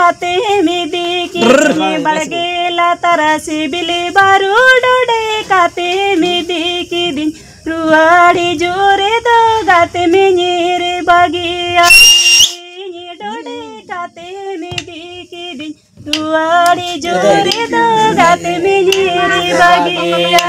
गाते मिदी की बड़गेला तरसी बिली बारू डोडे काते मिदी की दिन रुआड़ी जोरे दो गाते में नीरे बगिया डोडे काते मिदी की दिन रुआड़ी जोरे दो गाते में नीरे बगिया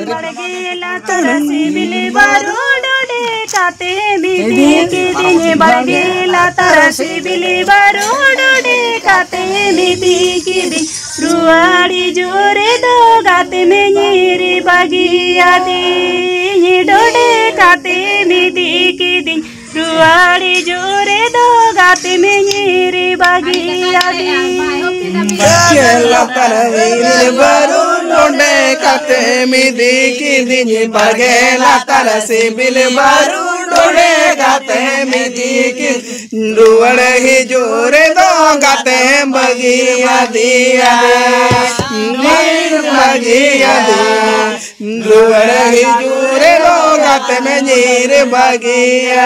बड़गेला तरसी बिली बारू डोडे काते मिदी की दिन बड़गेला तरसी बिली बारू डोडे काते मिदी की दिन रुआड़ी जोरे दो गाते में नीरे बगिया डोडे काते मिदी की दिन रुआड़ी जोरे दो गाते में नीरे बगिया बारू डोडे काते मिदी की दिन बड़गेला तरसी बिली बारू डोडे गाते मिदी की रुआड़ ही जोरे दो गाते बगिया दिया बगिया दिया रुआड़ ही जोरे दो गाते में नीर बगिया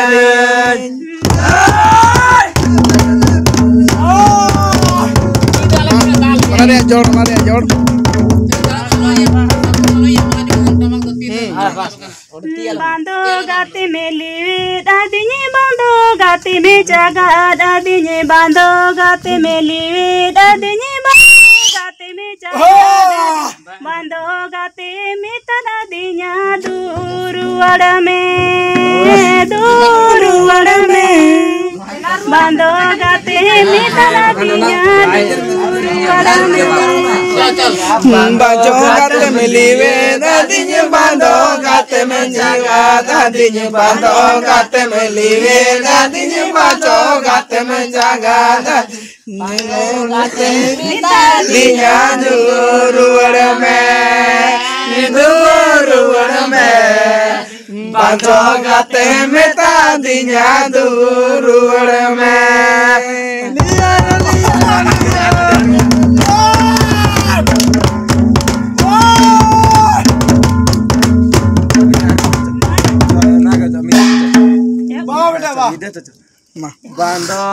जोड़ बांधो गाते में लिवे दादी ने बांधो गाते में जगा दादी ने बांधो गाते में लिवे दादी ने गाते में जगा बांधो गाते में तना दिया दूर वड़ में बांधो गाते में तना दिया दूर वड़ में बाजो गाते में लिवे दादी ने बांधो गाते में जगा दादी ने बांधो गाते में लिवे दादी ने बाजो गाते में जगा गाते दिया दूर वड़ में बाजो गाते में दिया दूर वड़ में बांधो